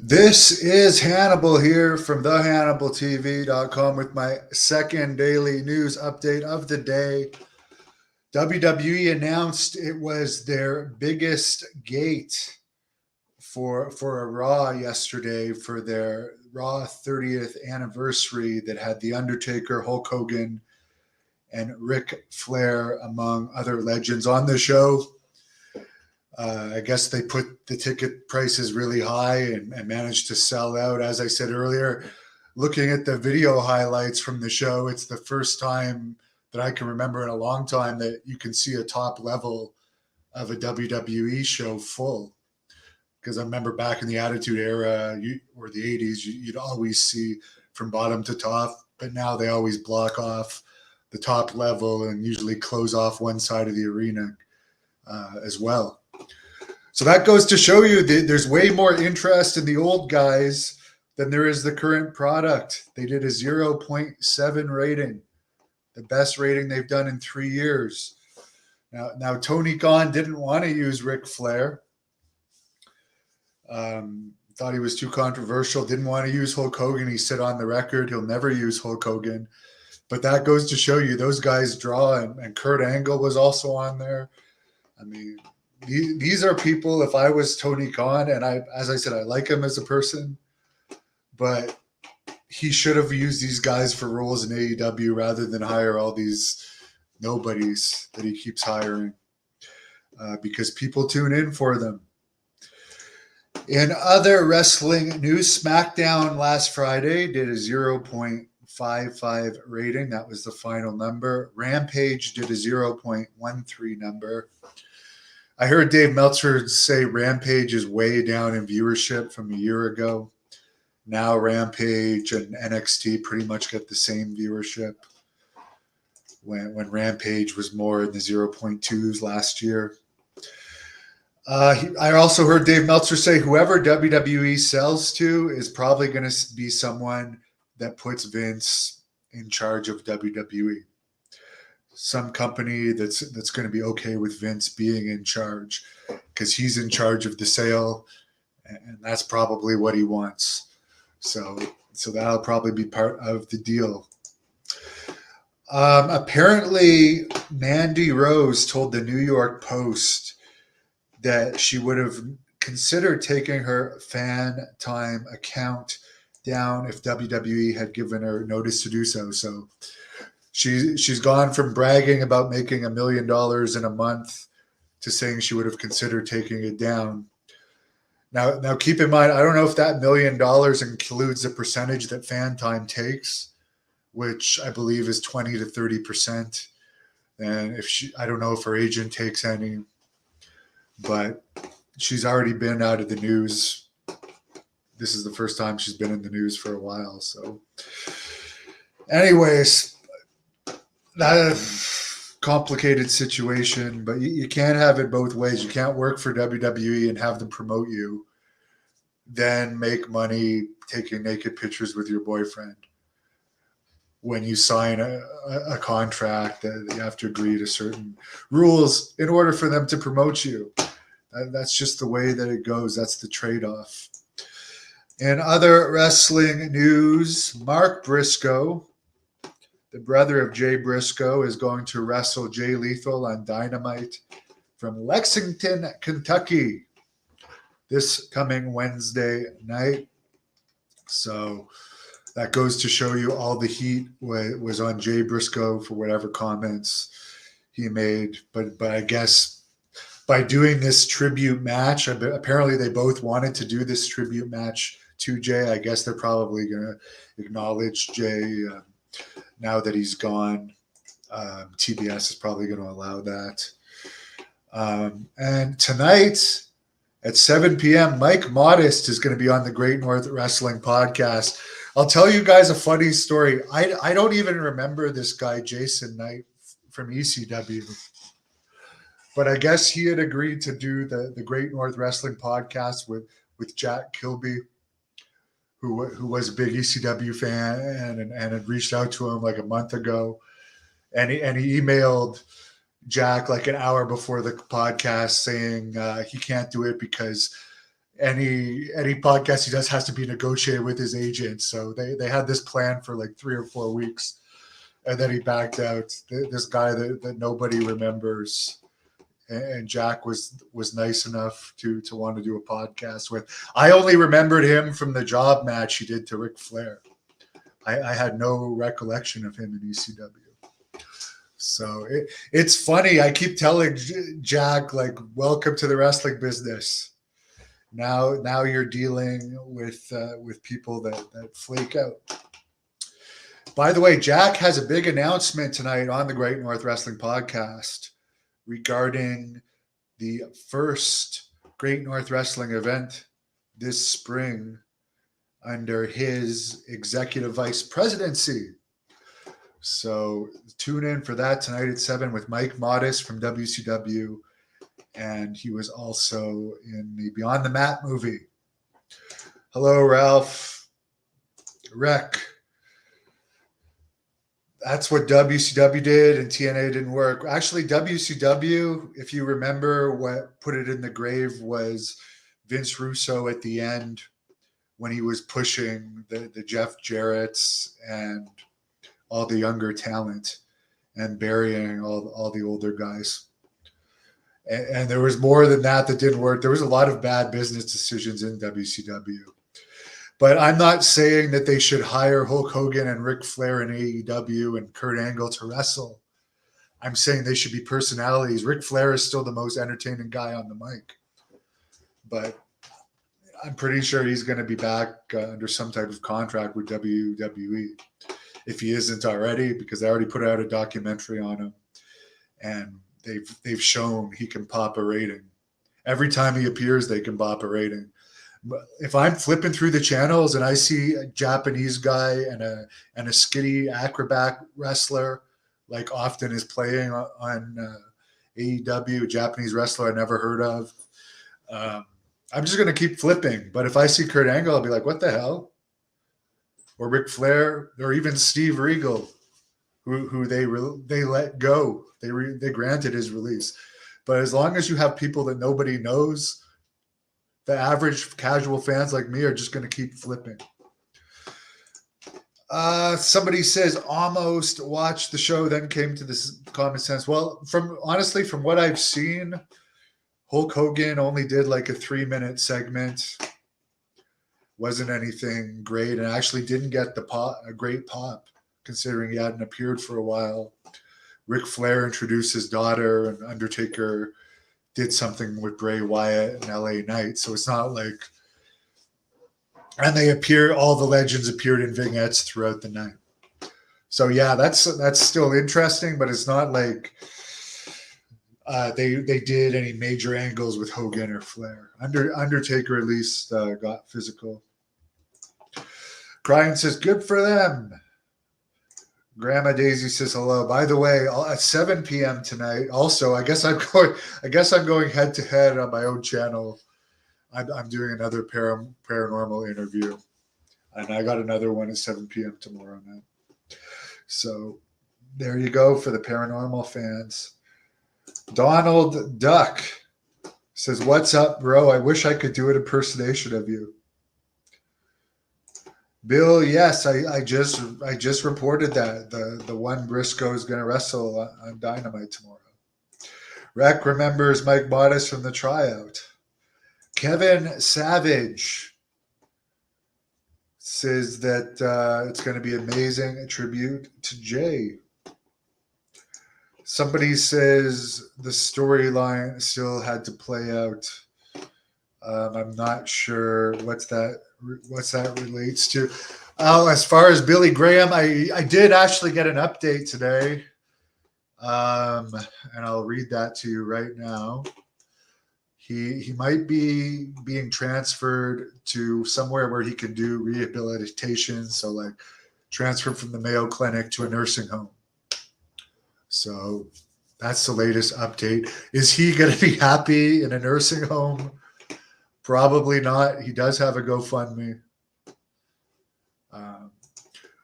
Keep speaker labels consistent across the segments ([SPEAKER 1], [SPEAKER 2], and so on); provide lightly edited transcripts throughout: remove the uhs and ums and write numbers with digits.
[SPEAKER 1] This is Hannibal here from thehannibaltv.com with my second daily news update of the day. WWE announced it was their biggest gate for a Raw yesterday for their Raw 30th anniversary that had The Undertaker, Hulk Hogan, and Ric Flair, among other legends, on the show. I guess they put the ticket prices really high and managed to sell out. As I said earlier, looking at the video highlights from the show, it's the first time that I can remember in a long time that you can see a top level of a WWE show full. Because I remember back in the Attitude Era or the 80s, you'd always see from bottom to top, but now they always block off the top level and usually close off one side of the arena as well. So that goes to show you that there's way more interest in the old guys than there is the current product. They did a 0.7 rating, the best rating they've done in 3 years. Now Tony Khan didn't want to use Ric Flair. Thought he was too controversial, didn't want to use Hulk Hogan. He said on the record he'll never use Hulk Hogan. But that goes to show you those guys draw, and Kurt Angle was also on there. I mean, these are people, if I was Tony Khan, and as I said, I like him as a person, but he should have used these guys for roles in AEW rather than hire all these nobodies that he keeps hiring because people tune in for them. In other wrestling news, SmackDown last Friday did a 0.55 rating. That was the final number. Rampage did a 0.13 number. I heard Dave Meltzer say Rampage is way down in viewership from a year ago. Now Rampage and NXT pretty much get the same viewership when Rampage was more in the 0.2s last year. I also heard Dave Meltzer say whoever WWE sells to is probably going to be someone that puts Vince in charge of WWE. Some company that's going to be okay with Vince being in charge because he's in charge of the sale, and that's probably what he wants. So that'll probably be part of the deal. Apparently, Mandy Rose told the New York Post that she would have considered taking her fan time account down if WWE had given her notice to do so. So she's gone from bragging about making $1 million in a month to saying she would have considered taking it down. Now keep in mind, I don't know if that $1 million includes the percentage that fan time takes, which I believe is 20 to 30%. And I don't know if her agent takes any, but she's already been out of the news. This is the first time she's been in the news for a while. So anyways, that complicated situation, but you can't have it both ways. You can't work for WWE and have them promote you, then make money taking naked pictures with your boyfriend. When you sign a contract that you have to agree to certain rules in order for them to promote you. That's just the way that it goes. That's the trade-off. In other wrestling news, Mark Brisco, the brother of Jay Brisco, is going to wrestle Jay Lethal on Dynamite from Lexington, Kentucky, this coming Wednesday night. So that goes to show you all the heat was on Jay Brisco for whatever comments he made. But I guess by doing this tribute match, apparently they both wanted to do this tribute match to Jay. I guess they're probably going to acknowledge Jay now that he's gone. TBS is probably going to allow that. And tonight at 7 p.m., Mike Modest is going to be on the Great North Wrestling Podcast. I'll tell you guys a funny story. I don't even remember this guy, Jason Knight from ECW. But I guess he had agreed to do the Great North Wrestling Podcast with Jack Kilby, who was a big ECW fan and had reached out to him like a month ago. And he emailed Jack like an hour before the podcast saying he can't do it because any podcast he does has to be negotiated with his agent. So they had this plan for like 3 or 4 weeks, and then he backed out. This guy that nobody remembers, and Jack was nice enough to want to do a podcast with. I only remembered him from the job match he did to Ric Flair. I had no recollection of him in ECW. So it's funny. I keep telling Jack, like, welcome to the wrestling business. Now you're dealing with people that flake out. By the way, Jack has a big announcement tonight on the Great North Wrestling Podcast regarding the first Great North Wrestling event this spring under his executive vice presidency. So tune in for that tonight at 7 with Mike Modest from WCW. And he was also in the Beyond the Mat movie. Hello, Ralph. Rec. That's what WCW did, and TNA didn't work. Actually, WCW, if you remember, what put it in the grave was Vince Russo at the end when he was pushing the Jeff Jarrett's and all the younger talent and burying all the older guys. And there was more than that didn't work. There was a lot of bad business decisions in WCW. But I'm not saying that they should hire Hulk Hogan and Ric Flair in AEW and Kurt Angle to wrestle. I'm saying they should be personalities. Ric Flair is still the most entertaining guy on the mic. But I'm pretty sure he's going to be back under some type of contract with WWE. If he isn't already, because they already put out a documentary on him. And they've shown he can pop a rating. Every time he appears, they can pop a rating. But if I'm flipping through the channels and I see a Japanese guy and a skitty acrobat wrestler, like often is playing on AEW, a Japanese wrestler I never heard of, I'm just going to keep flipping. But if I see Kurt Angle, I'll be like, what the hell? Or Ric Flair, or even Steve Regal, who they let go. They granted his release. But as long as you have people that nobody knows, the average casual fans like me are just going to keep flipping. Somebody says almost watched the show, then came to this common sense. Well, from what I've seen, Hulk Hogan only did like a 3-minute segment. Wasn't anything great, and actually didn't get a great pop, considering he hadn't appeared for a while. Ric Flair introduced his daughter, and Undertaker did something with Bray Wyatt and LA Knight. So it's not like, and all the legends appeared in vignettes throughout the night. So yeah, that's still interesting, but it's not like they did any major angles with Hogan or Flair. Undertaker at least got physical. Brian says, good for them. Grandma Daisy says hello. By the way, at 7 p.m. tonight, also, I guess I'm going head to head on my own channel. I'm doing another paranormal interview, and I got another one at 7 p.m. tomorrow night. So there you go for the paranormal fans. Donald Duck says, "What's up, bro? I wish I could do an impersonation of you." Bill, yes, I just reported that the one Brisco is going to wrestle on Dynamite tomorrow. Rec remembers Mike Modest from the tryout. Kevin Savage says that it's going to be amazing. A tribute to Jay. Somebody says the storyline still had to play out. I'm not sure what's that relates to. As far as Billy Graham, I did actually get an update today, and I'll read that to you right now. He might be being transferred to somewhere where he can do rehabilitation, so like transfer from the Mayo Clinic to a nursing home. So that's the latest update. Is he going to be happy in a nursing home? Probably not. He does have a GoFundMe.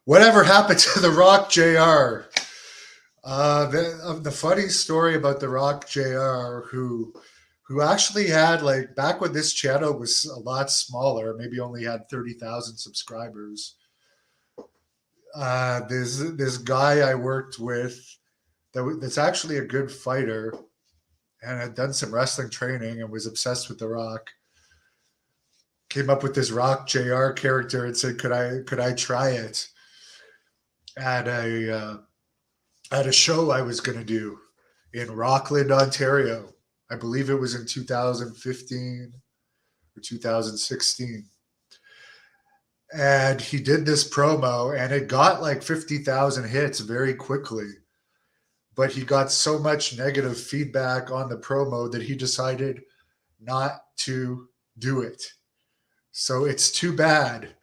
[SPEAKER 1] Whatever happened to The Rock JR? The funny story about The Rock JR, who who actually had, like, back when this channel was a lot smaller, maybe only had 30,000 subscribers. This guy I worked with that's actually a good fighter and had done some wrestling training and was obsessed with The Rock. Came up with this Rock JR character and said, "Could I try it at a show I was going to do in Rockland, Ontario? I believe it was in 2015 or 2016." And he did this promo, and it got like 50,000 hits very quickly. But he got so much negative feedback on the promo that he decided not to do it. So it's too bad,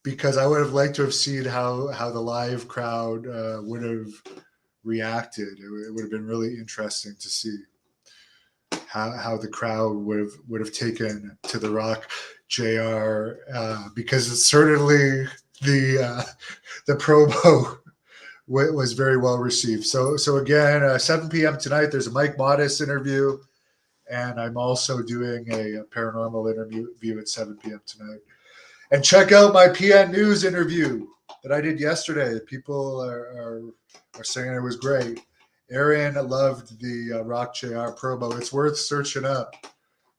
[SPEAKER 1] because I would have liked to have seen how the live crowd would have reacted. It would have been really interesting to see how the crowd would have taken to The Rock JR, because it's certainly the promo was very well received. So again, 7 p.m. tonight, there's a Mike Modest interview, and I'm also doing a paranormal interview at 7 p.m. tonight. And check out my PN News interview that I did yesterday. People are saying it was great. Aaron loved the Rock JR promo. It's worth searching up.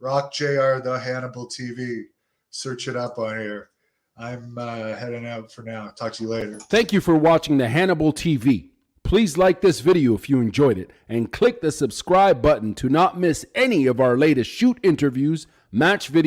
[SPEAKER 1] Rock JR, the Hannibal TV. Search it up on here. I'm heading out for now. Talk to you later.
[SPEAKER 2] Thank you for watching the Hannibal TV. Please like this video if you enjoyed it, and click the subscribe button to not miss any of our latest shoot interviews, match videos,